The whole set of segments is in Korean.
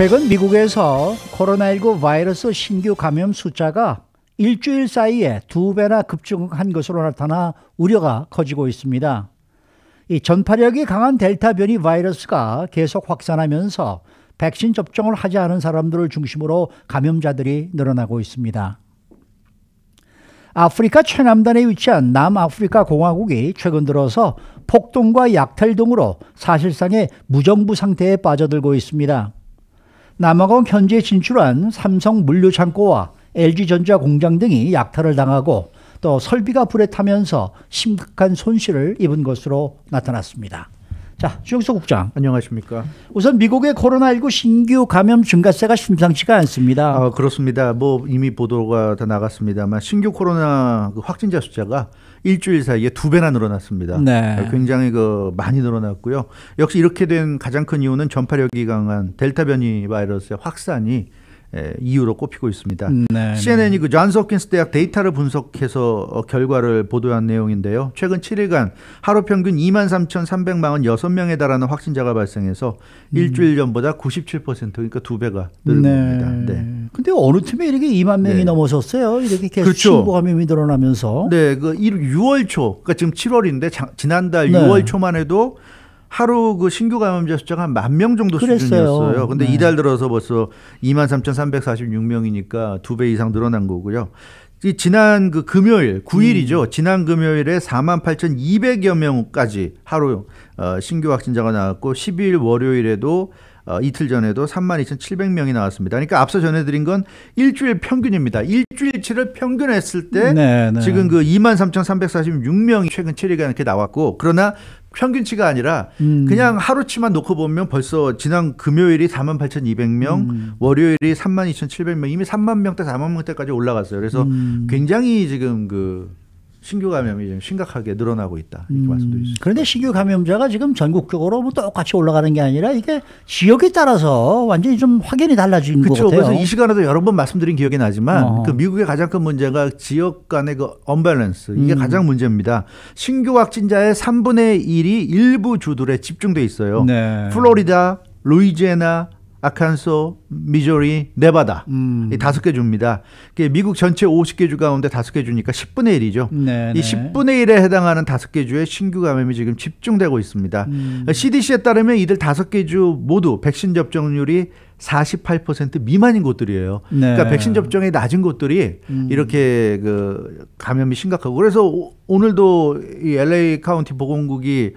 최근 미국에서 코로나19 바이러스 신규 감염 숫자가 일주일 사이에 2배나 급증한 것으로 나타나 우려가 커지고 있습니다. 이 전파력이 강한 델타 변이 바이러스가 계속 확산하면서 백신 접종을 하지 않은 사람들을 중심으로 감염자들이 늘어나고 있습니다. 아프리카 최남단에 위치한 남아프리카 공화국이 최근 들어서 폭동과 약탈 등으로 사실상의 무정부 상태에 빠져들고 있습니다. 남아공 현지에 진출한 삼성 물류창고와 LG전자 공장 등이 약탈을 당하고 또 설비가 불에 타면서 심각한 손실을 입은 것으로 나타났습니다. 자, 주영석 국장. 안녕하십니까. 우선 미국의 코로나19 신규 감염 증가세가 심상치가 않습니다. 그렇습니다. 뭐 이미 보도가 다 나갔습니다만 신규 코로나 확진자 숫자가 일주일 사이에 2배나 늘어났습니다. 네. 굉장히 많이 늘어났고요. 역시 이렇게 된 가장 큰 이유는 전파력이 강한 델타 변이 바이러스의 확산이 이유로 꼽히고 있습니다. 네, CNN이 존스 홉킨스 대학 데이터를 분석해서 결과를 보도한 내용인데요. 최근 7일간 하루 평균 23,346명에 달하는 확진자가 발생해서 일주일 전보다 97% 그러니까 2배가 늘은 겁니다. 네. 근데 어느 틈에 이렇게 2만 명이 넘어섰어요. 이렇게 계속 그렇죠. 신고 감염이 늘어나면서. 네, 6월 초, 그러니까 지금 7월인데 지난달 6월 초만 해도 하루 신규 감염자 숫자가 한 10,000명 정도 수준이었어요. 근데 이달 들어서 벌써 23,346명이니까 2배 이상 늘어난 거고요. 지난 금요일 9일이죠. 지난 금요일에 48,200여 명까지 하루 신규 확진자가 나왔고 12일 월요일에도 이틀 전에도 32,700명이 나왔습니다. 그러니까 앞서 전해드린 건 일주일 평균입니다. 일주일치를 평균했을 때 지금 23,346명이 최근 7일간 이렇게 나왔고, 그러나 평균치가 아니라 그냥 하루치만 놓고 보면 벌써 지난 금요일이 48,200명, 월요일이 32,700명, 이미 3만 명대, 4만 명대까지 올라갔어요. 그래서 굉장히 지금 신규 감염이 좀 심각하게 늘어나고 있다, 이렇게 말씀드릴 수 있습니다. 그런데 신규 감염자가 지금 전국적으로 뭐 똑같이 올라가는 게 아니라 이게 지역에 따라서 완전히 좀 확연히 달라진 것 같아요. 그래서 이 시간에도 여러 번 말씀드린 기억이 나지만 미국의 가장 큰 문제가 지역 간의 언밸런스, 이게 가장 문제입니다. 신규 확진자의 3분의 1이 일부 주들에 집중돼 있어요. 네. 플로리다, 루이지애나, 아칸소, 미조리, 네바다, 이 5개 주입니다. 미국 전체 50개 주 가운데 5개 주니까 10분의 1이죠. 이 10분의 1에 해당하는 5개 주의 신규 감염이 지금 집중되고 있습니다. CDC에 따르면 이들 5개 주 모두 백신 접종률이 48% 미만인 곳들이에요. 그러니까 백신 접종이 낮은 곳들이 이렇게 감염이 심각하고, 그래서 오늘도 이 LA 카운티 보건국이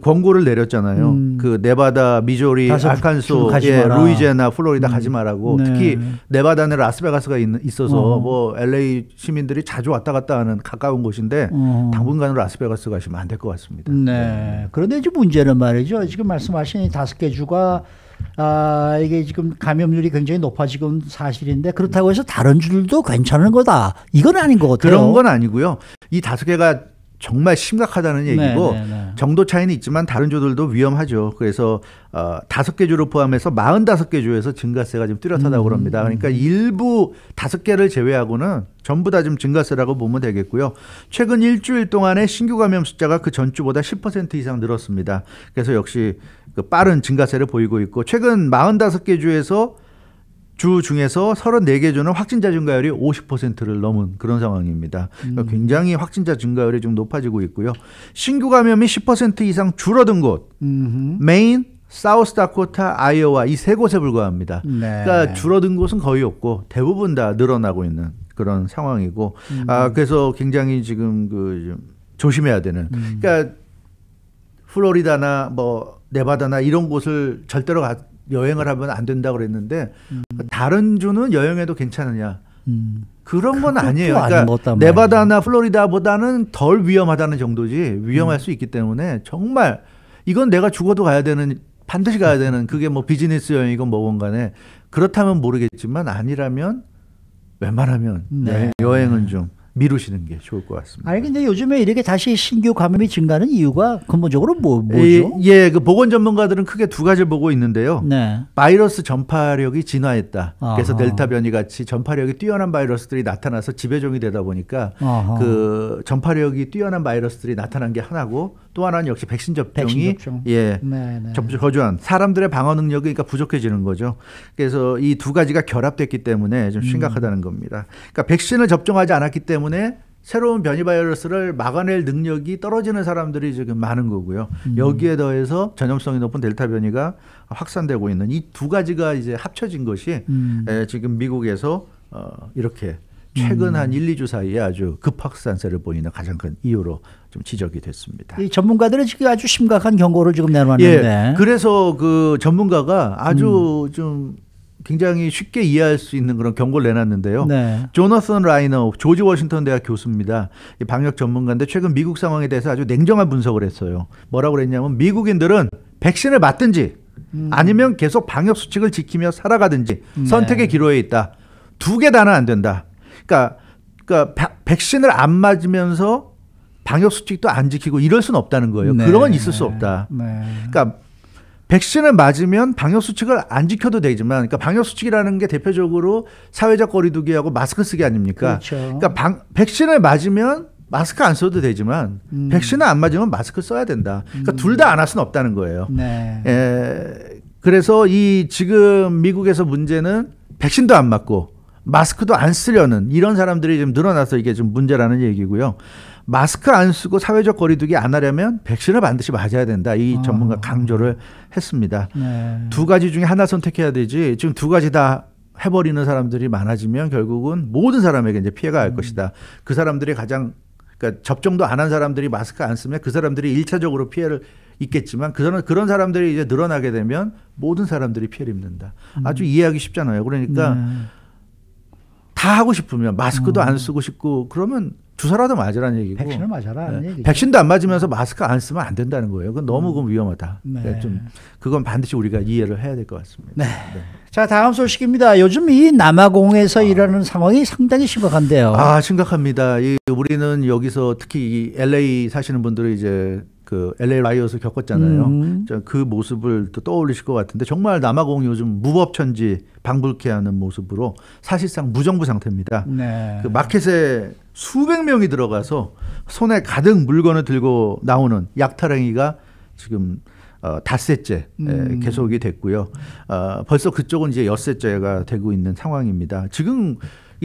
권고를 내렸잖아요. 네바다, 미조리, 아칸소, 루이지애나, 플로리다 가지 말라고. 특히 네바다는 라스베가스가 있어서 뭐 LA 시민들이 자주 왔다 갔다 하는 가까운 곳인데 당분간은 라스베가스 가시면 안 될 것 같습니다. 네. 그런데 이제 문제는 말이죠. 지금 말씀하신 이 5개 주가 이게 지금 감염률이 굉장히 높아지건 사실인데, 그렇다고 해서 다른 주들도 괜찮은 거다, 이건 아닌 것 같아요. 그런 건 아니고요. 이 5개가 정말 심각하다는 얘기고, 정도 차이는 있지만 다른 주들도 위험하죠. 그래서 5개 주를 포함해서 45개 주에서 증가세가 좀 뚜렷하다고 그럽니다. 그러니까 일부 5개를 제외하고는 전부 다 좀 증가세라고 보면 되겠고요. 최근 일주일 동안의 신규 감염 숫자가 그 전주보다 10% 이상 늘었습니다. 그래서 역시 빠른 증가세를 보이고 있고, 최근 45개 주에서 주 중에서 34개 주는 확진자 증가율이 50%를 넘은 그런 상황입니다. 그러니까 굉장히 확진자 증가율이 좀 높아지고 있고요. 신규 감염이 10% 이상 줄어든 곳, 메인, 사우스다코타, 아이오와 이 3곳에 불과합니다. 그러니까 줄어든 곳은 거의 없고 대부분 다 늘어나고 있는 그런 상황이고, 그래서 굉장히 지금 좀 조심해야 되는. 그러니까 플로리다나 뭐 네바다나 이런 곳을 절대로 여행을 하면 안 된다고 그랬는데 다른 주는 여행해도 괜찮으냐? 그런 건 아니에요. 그러니까 네바다나 플로리다보다는 덜 위험하다는 정도지, 위험할 수 있기 때문에 정말 이건 내가 죽어도 가야 되는, 반드시 가야 되는, 그게 뭐 비즈니스 여행이건 뭐건 간에 그렇다면 모르겠지만 아니라면 웬만하면 여행은 좀 미루시는 게 좋을 것 같습니다. 아니 근데 요즘에 이렇게 다시 신규 감염이 증가하는 이유가 근본적으로 뭐죠? 그 보건 전문가들은 크게 2가지를 보고 있는데요. 바이러스 전파력이 진화했다. 그래서 델타 변이 같이 전파력이 뛰어난 바이러스들이 나타나서 지배종이 되다 보니까 그 전파력이 뛰어난 바이러스들이 나타난 게 하나고, 또 또 하나는 역시 백신 접종이 예, 거주한 사람들의 방어 능력이 그러니까 부족해지는 거죠. 그래서 이 두 가지가 결합됐기 때문에 좀 심각하다는 겁니다. 그러니까 백신을 접종하지 않았기 때문에 새로운 변이 바이러스를 막아낼 능력이 떨어지는 사람들이 지금 많은 거고요. 여기에 더해서 전염성이 높은 델타 변이가 확산되고 있는 이 두 가지가 이제 합쳐진 것이 지금 미국에서 이렇게 최근 한 1, 2주 사이에 아주 급확산세를 보이는 가장 큰 이유로 좀 지적이 됐습니다. 이 전문가들은 지금 아주 심각한 경고를 지금 내놓았는데. 예, 그래서 그 전문가가 아주 좀 굉장히 쉽게 이해할 수 있는 그런 경고를 내놨는데요. 네. 조너선 라이너 조지 워싱턴 대학 교수입니다. 방역 전문가인데 최근 미국 상황에 대해서 아주 냉정한 분석을 했어요. 뭐라고 그랬냐면 미국인들은 백신을 맞든지 아니면 계속 방역 수칙을 지키며 살아가든지 선택의 기로에 있다. 두 개 다는 안 된다. 그러니까 백신을 안 맞으면서 방역 수칙도 안 지키고 이럴 수는 없다는 거예요. 네. 그런 건 있을 수 없다. 네. 그러니까 백신을 맞으면 방역 수칙을 안 지켜도 되지만, 그러니까 방역 수칙이라는 게 대표적으로 사회적 거리두기하고 마스크 쓰기 아닙니까? 그렇죠. 그러니까 백신을 맞으면 마스크 안 써도 되지만 백신을 안 맞으면 마스크 써야 된다. 그러니까 둘 다 안 할 수는 없다는 거예요. 네. 그래서 이 지금 미국에서 문제는 백신도 안 맞고 마스크도 안 쓰려는 이런 사람들이 좀 늘어나서 이게 좀 문제라는 얘기고요. 마스크 안 쓰고 사회적 거리두기 안 하려면 백신을 반드시 맞아야 된다. 이 전문가 강조를 했습니다. 네. 두 가지 중에 하나 선택해야 되지 지금 두 가지 다 해버리는 사람들이 많아지면 결국은 모든 사람에게 이제 피해가 갈 것이다. 그 사람들이 그러니까 접종도 안 한 사람들이 마스크 안 쓰면 그 사람들이 1차적으로 피해를 있겠지만 그런 사람들이 이제 늘어나게 되면 모든 사람들이 피해를 입는다. 아주 이해하기 쉽잖아요. 그러니까 다 하고 싶으면 마스크도 안 쓰고 싶고 그러면 주사라도 맞으라는 얘기고 백신을 맞아라는 얘기죠. 백신도 안 맞으면서 마스크 안 쓰면 안 된다는 거예요. 그건 너무 위험하다. 네. 좀 그건 반드시 우리가 이해를 해야 될 것 같습니다. 네. 자, 다음 소식입니다. 요즘 이 남아공에서 일하는 상황이 상당히 심각한데요. 심각합니다. 우리는 여기서 특히 이 LA 사시는 분들은 이제 그 LA 라이엇을 겪었잖아요. 그 모습을 또 떠올리실 것 같은데 정말 남아공 요즘 무법천지 방불케 하는 모습으로 사실상 무정부 상태입니다. 네. 그 마켓에 수백 명이 들어가서 손에 가득 물건을 들고 나오는 약탈행위가 지금 닷새째 계속이 됐고요. 벌써 그쪽은 이제 엿새째가 되고 있는 상황입니다. 지금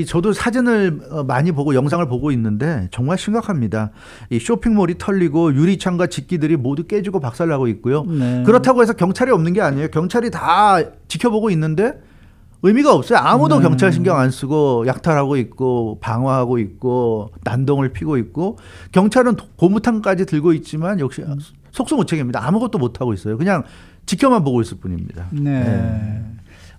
저도 사진을 많이 보고 영상을 보고 있는데 정말 심각합니다. 이 쇼핑몰이 털리고 유리창과 집기들이 모두 깨지고 박살나고 있고요. 네. 그렇다고 해서 경찰이 없는 게 아니에요. 경찰이 다 지켜보고 있는데 의미가 없어요. 아무도 경찰 신경 안 쓰고 약탈하고 있고 방어하고 있고 난동을 피고 있고 경찰은 고무탄까지 들고 있지만 역시 속수무책입니다. 아무것도 못하고 있어요. 그냥 지켜만 보고 있을 뿐입니다. 네.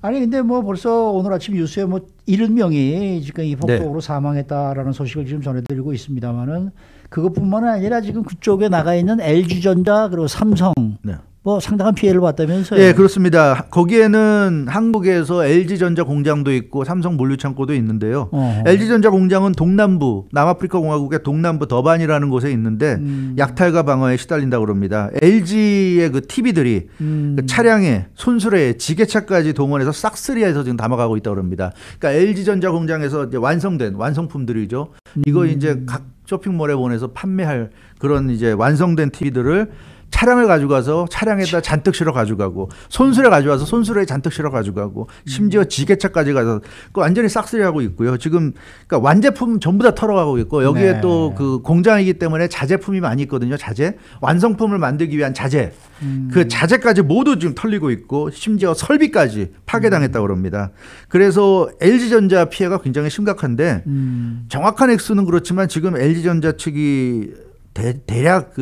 아니 근데 뭐 벌써 오늘 아침 뉴스에 뭐 70명이 지금 이 폭동으로 사망했다라는 소식을 지금 전해드리고 있습니다만은 그것뿐만 아니라 지금 그쪽에 나가 있는 LG전자 그리고 삼성 뭐 상당한 피해를 봤다면서요? 네, 그렇습니다. 거기에는 한국에서 LG전자 공장도 있고 삼성 물류창고도 있는데요. LG전자 공장은 동남부 남아프리카 공화국의 동남부 더반이라는 곳에 있는데 약탈과 방어에 시달린다고 그럽니다. LG의 그 TV들이 그 차량에 손수레에 지게차까지 동원해서 싹쓸이해서 지금 담아가고 있다고 그럽니다. 그러니까 LG전자 공장에서 이제 완성된 완성품들이죠. 이거 이제 각 쇼핑몰에 보내서 판매할 그런 이제 완성된 TV들을 차량을 가져가서 차량에다 잔뜩 실어 가져가고 손수레 가져와서 손수레에 잔뜩 실어 가져가고 심지어 지게차까지 가서 그 완전히 싹쓸이하고 있고요. 지금 그러니까 완제품 전부 다 털어가고 있고 여기에 또 그 공장이기 때문에 자재품이 많이 있거든요. 자재 완성품을 만들기 위한 자재 그 자재까지 모두 지금 털리고 있고 심지어 설비까지 파괴당했다고 그럽니다. 그래서 LG전자 피해가 굉장히 심각한데 정확한 액수는 그렇지만 지금 LG전자 측이 대략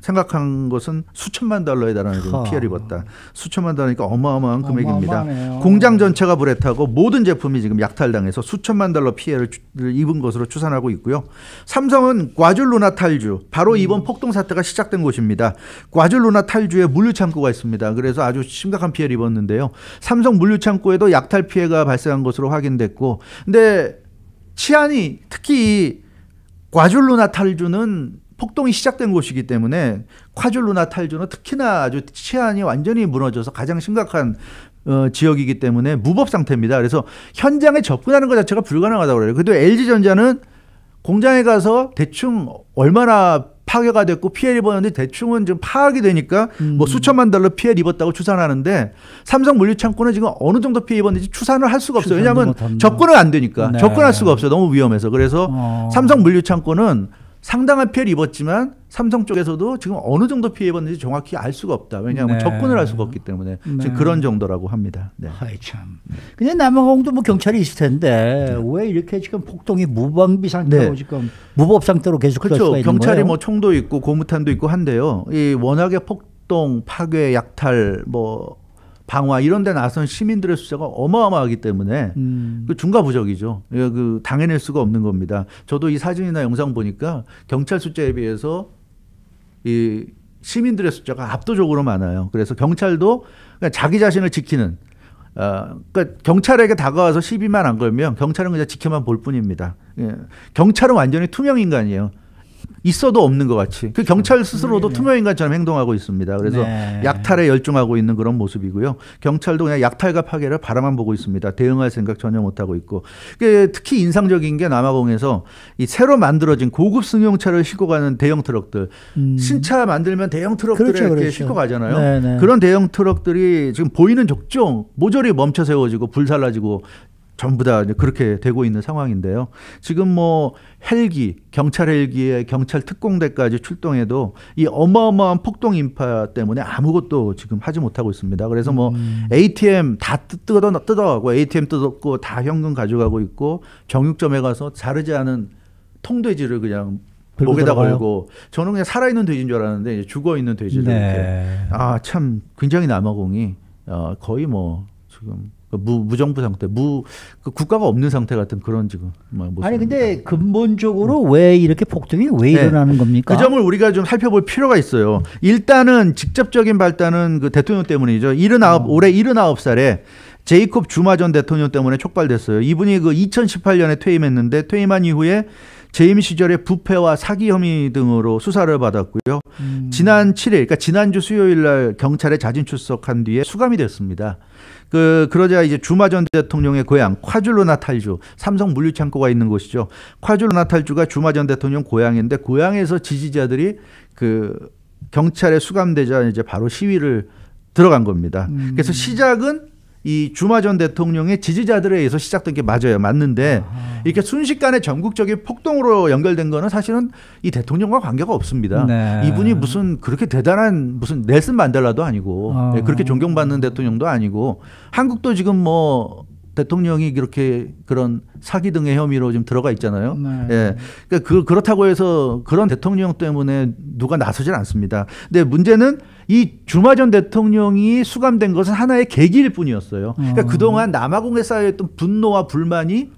생각한 것은 수천만 달러에 달하는 피해를 입었다. 수천만 달러니까 어마어마한 금액입니다. 어마어마하네요. 공장 전체가 불에 타고 모든 제품이 지금 약탈당해서 수천만 달러 피해를 입은 것으로 추산하고 있고요. 삼성은 과줄루나탈주, 바로 이번 폭동 사태가 시작된 곳입니다. 과줄루나탈주에 물류창고가 있습니다. 그래서 아주 심각한 피해를 입었는데요. 삼성 물류창고에도 약탈 피해가 발생한 것으로 확인됐고, 근데 치안이 특히 과줄루나탈주는 폭동이 시작된 곳이기 때문에 콰줄루나탈주는 특히나 아주 치안이 완전히 무너져서 가장 심각한 지역이기 때문에 무법 상태입니다. 그래서 현장에 접근하는 것 자체가 불가능하다고 그래요. 그래도 LG전자는 공장에 가서 대충 얼마나 파괴가 됐고 피해를 입었는데 대충은 좀 파악이 되니까 뭐 수천만 달러 피해를 입었다고 추산하는데 삼성 물류창고는 지금 어느 정도 피해 입었는지 추산을 할 수가 없어요. 왜냐하면 접근은 안 되니까. 네. 접근할 수가 없어요. 너무 위험해서. 그래서 삼성 물류창고는 상당한 피해를 입었지만 삼성 쪽에서도 지금 어느 정도 피해 입었는지 정확히 알 수가 없다. 왜냐하면 네. 접근을 할 수가 없기 때문에 네. 지금 그런 정도라고 합니다. 네. 아이 참. 근데 남아공도 뭐 경찰이 있을 텐데 왜 이렇게 지금 폭동이 무방비 상태로 네. 지금 무법 상태로 계속 그렇죠. 수가 있는 경찰이 거예요? 뭐 총도 있고 고무탄도 있고 한데요. 이 워낙에 폭동, 파괴, 약탈, 뭐 방화 이런 데 나선 시민들의 숫자가 어마어마하기 때문에 그 중과부적이죠. 그 당해낼 수가 없는 겁니다. 저도 이 사진이나 영상 보니까 경찰 숫자에 비해서 이 시민들의 숫자가 압도적으로 많아요. 그래서 경찰도 그냥 자기 자신을 지키는 그러니까 경찰에게 다가와서 시비만 안 걸면 경찰은 그냥 지켜만 볼 뿐입니다. 예. 경찰은 완전히 투명 인간이에요. 있어도 없는 것 같이. 그 경찰 스스로도 네네. 투명인간처럼 행동하고 있습니다. 그래서 네. 약탈에 열중하고 있는 그런 모습이고요. 경찰도 그냥 약탈과 파괴를 바라만 보고 있습니다. 대응할 생각 전혀 못하고 있고. 특히 인상적인 게 남아공에서 이 새로 만들어진 고급 승용차를 싣고 가는 대형 트럭들. 신차 만들면 대형 트럭들에 그렇죠, 이렇게 그렇죠. 싣고 가잖아요. 네네. 그런 대형 트럭들이 지금 보이는 족종 모조리 멈춰 세워지고 불살라지고 전부 다 그렇게 되고 있는 상황인데요. 지금 뭐 헬기, 경찰 헬기에 경찰 특공대까지 출동해도 이 어마어마한 폭동 인파 때문에 아무것도 지금 하지 못하고 있습니다. 그래서 뭐 ATM 다 뜯어가고 ATM 뜯었고 다 현금 가져가고 있고 정육점에 가서 자르지 않은 통돼지를 그냥 목에다 걸고 저는 그냥 살아있는 돼지인 줄 알았는데 이제 죽어있는 돼지를 네. 이렇게 참 굉장히 남아공이 거의 뭐 지금 무정부 상태, 그 국가가 없는 상태 같은 그런 지금 모습입니다. 아니 근데 근본적으로 왜 이렇게 폭동이 왜 일어나는 겁니까? 그 점을 우리가 좀 살펴볼 필요가 있어요. 일단은 직접적인 발단은 그 대통령 때문이죠. 올해 79살에 제이콥 주마 전 대통령 때문에 촉발됐어요. 이분이 그 2018년에 퇴임했는데 퇴임한 이후에 재임 시절에 부패와 사기 혐의 등으로 수사를 받았고요. 지난 7일, 그러니까 지난주 수요일 날 경찰에 자진 출석한 뒤에 수감이 됐습니다. 그러자 이제 주마 전 대통령의 고향 콰줄루나탈주, 삼성 물류창고가 있는 곳이죠. 콰줄루나탈주가 주마 전 대통령 고향인데 고향에서 지지자들이 그 경찰에 수감되자 이제 바로 시위를 들어간 겁니다. 그래서 시작은 이 주마 전 대통령의 지지자들에 의해서 시작된 게 맞는데 이렇게 순식간에 전국적인 폭동으로 연결된 거는 사실은 이 대통령과 관계가 없습니다. 네. 이분이 무슨 그렇게 대단한 무슨 넬슨 만델라도 아니고 그렇게 존경받는 대통령도 아니고 한국도 지금 뭐 대통령이 이렇게 그런 사기 등의 혐의로 지금 들어가 있잖아요. 네. 예. 그러니까 그렇다고 해서 그런 대통령 때문에 누가 나서질 않습니다. 근데 문제는 이 주마 전 대통령이 수감된 것은 하나의 계기일 뿐이었어요. 그러니까 그동안 남아공에 쌓여있던 분노와 불만이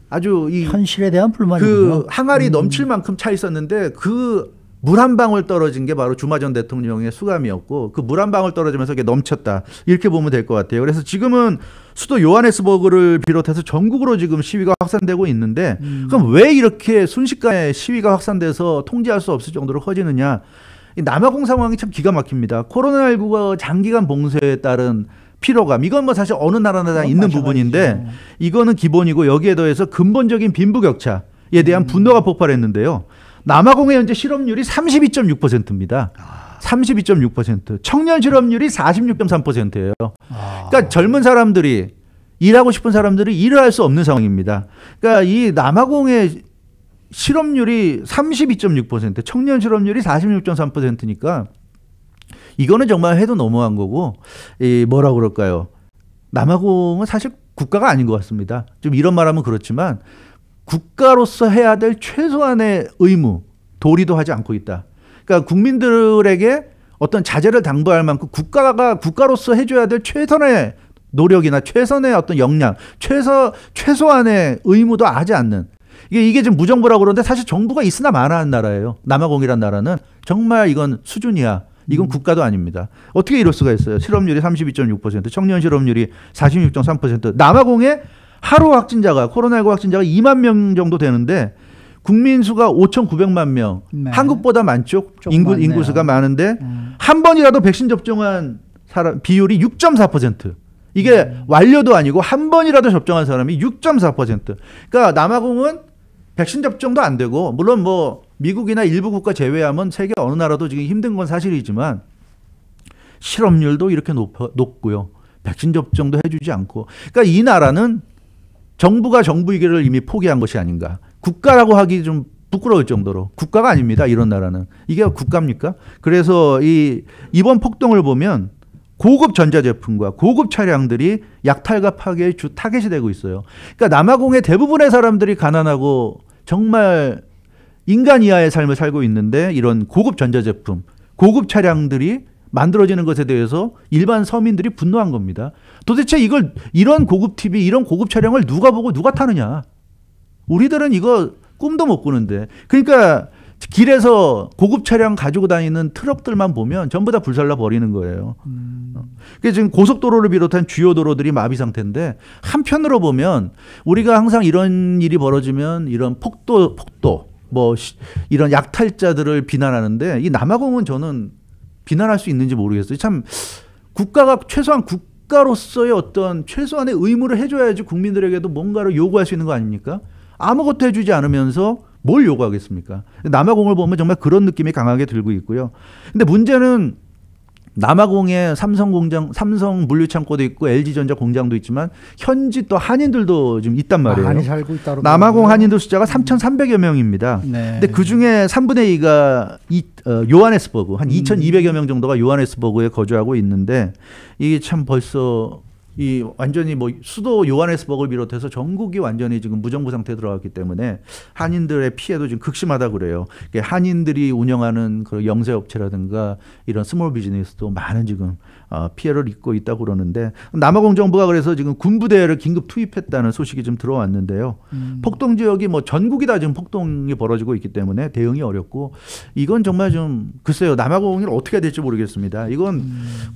아주 이 현실에 대한 불만이죠. 그 항아리 넘칠 만큼 차 있었는데 그 물 한 방울 떨어진 게 바로 주마 전 대통령의 수감이었고 그 물 한 방울 떨어지면서 이게 넘쳤다. 이렇게 보면 될 것 같아요. 그래서 지금은 수도 요하네스버그를 비롯해서 전국으로 지금 시위가 확산되고 있는데 그럼 왜 이렇게 순식간에 시위가 확산돼서 통제할 수 없을 정도로 커지느냐. 이 남아공 상황이 참 기가 막힙니다. 코로나19가 장기간 봉쇄에 따른 피로감. 이건 뭐 사실 어느 나라나 다 있는 부분인데 이거는 기본이고 여기에 더해서 근본적인 빈부격차에 대한 분노가 폭발했는데요. 남아공의 현재 실업률이 32.6%입니다. 32.6%. 청년 실업률이 46.3%예요. 그러니까 젊은 사람들이 일하고 싶은 사람들이 일을 할 수 없는 상황입니다. 그러니까 이 남아공의 실업률이 32.6%, 청년 실업률이 46.3%니까 이거는 정말 해도 너무한 거고 뭐라 그럴까요? 남아공은 사실 국가가 아닌 것 같습니다. 좀 이런 말하면 그렇지만 국가로서 해야 될 최소한의 의무, 도리도 하지 않고 있다. 그러니까 국민들에게 어떤 자제를 당부할 만큼 국가가 국가로서 해줘야 될 최선의 노력이나 최선의 어떤 역량, 최소한의 의무도 하지 않는 이게 지금 무정부라고 그러는데 사실 정부가 있으나 마나한 나라예요. 남아공이란 나라는 정말 이건 수준이야. 이건 국가도 아닙니다. 어떻게 이럴 수가 있어요? 실업률이 32.6%, 청년 실업률이 46.3%. 남아공의 하루 확진자가 코로나19 확진자가 2만 명 정도 되는데 국민 수가 5,900만 명. 네. 한국보다 많죠. 인구수가 많은데 한 번이라도 백신 접종한 사람 비율이 6.4%. 이게 완료도 아니고 한 번이라도 접종한 사람이 6.4%. 그러니까 남아공은 백신 접종도 안 되고 물론 뭐 미국이나 일부 국가 제외하면 세계 어느 나라도 지금 힘든 건 사실이지만 실업률도 이렇게 높고요. 백신 접종도 해주지 않고. 그러니까 이 나라는 정부가 정부이기를 이미 포기한 것이 아닌가. 국가라고 하기 좀 부끄러울 정도로. 국가가 아닙니다. 이런 나라는. 이게 국가입니까? 그래서 이번 폭동을 보면 고급 전자제품과 고급 차량들이 약탈과 파괴의 주 타겟이 되고 있어요. 그러니까 남아공의 대부분의 사람들이 가난하고 정말 인간 이하의 삶을 살고 있는데 이런 고급 전자제품, 고급 차량들이 만들어지는 것에 대해서 일반 서민들이 분노한 겁니다. 도대체 이런 고급 TV, 이런 고급 차량을 누가 보고 누가 타느냐. 우리들은 이거 꿈도 못 꾸는데. 그러니까 길에서 고급 차량 가지고 다니는 트럭들만 보면 전부 다 불살라 버리는 거예요. 그래서 지금 고속도로를 비롯한 주요 도로들이 마비 상태인데 한편으로 보면 우리가 항상 이런 일이 벌어지면 이런 폭도 뭐 이런 약탈자들을 비난하는데 이 남아공은 저는 비난할 수 있는지 모르겠어요. 참 국가가 최소한 국가로서의 어떤 최소한의 의무를 해줘야지 국민들에게도 뭔가를 요구할 수 있는 거 아닙니까? 아무것도 해주지 않으면서 뭘 요구하겠습니까? 남아공을 보면 정말 그런 느낌이 강하게 들고 있고요. 근데 문제는 남아공에 삼성 물류창고도 있고 LG전자 공장도 있지만 현지 또 한인들도 지금 있단 말이에요. 많이 살고 있다고. 남아공 한인들 숫자가 3,300여 명입니다. 네. 근데 그 중에 3분의 2가 요하네스버그, 한 2,200여 명 정도가 요하네스버그에 거주하고 있는데 이게 참 벌써 완전히 뭐 수도 요하네스버그를 비롯해서 전국이 완전히 지금 무정부 상태에 들어갔기 때문에 한인들의 피해도 지금 극심하다 그래요. 한인들이 운영하는 그 영세업체라든가 이런 스몰 비즈니스도 많은 지금 피해를 입고 있다고 그러는데 남아공 정부가 그래서 지금 군부대를 긴급 투입했다는 소식이 좀 들어왔는데요. 폭동 지역이 뭐 전국이 다 지금 폭동이 벌어지고 있기 때문에 대응이 어렵고 이건 정말 좀 글쎄요. 남아공이 어떻게 해야 될지 모르겠습니다. 이건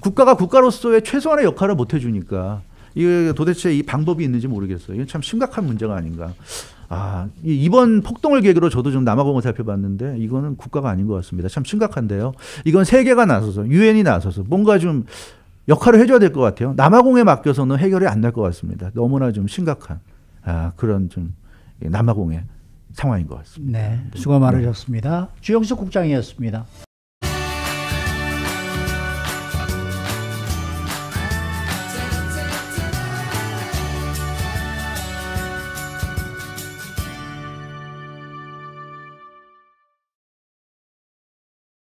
국가가 국가로서의 최소한의 역할을 못 해주니까 이게 도대체 이 방법이 있는지 모르겠어요. 이건 참 심각한 문제가 아닌가. 이번 폭동을 계기로 저도 좀 남아공을 살펴봤는데 이거는 국가가 아닌 것 같습니다. 참 심각한데요. 이건 세계가 나서서 유엔이 나서서 뭔가 좀 역할을 해줘야 될 것 같아요. 남아공에 맡겨서는 해결이 안 날 것 같습니다. 너무나 좀 심각한 그런 좀 남아공의 상황인 것 같습니다. 네, 수고 많으셨습니다. 주영석 국장이었습니다.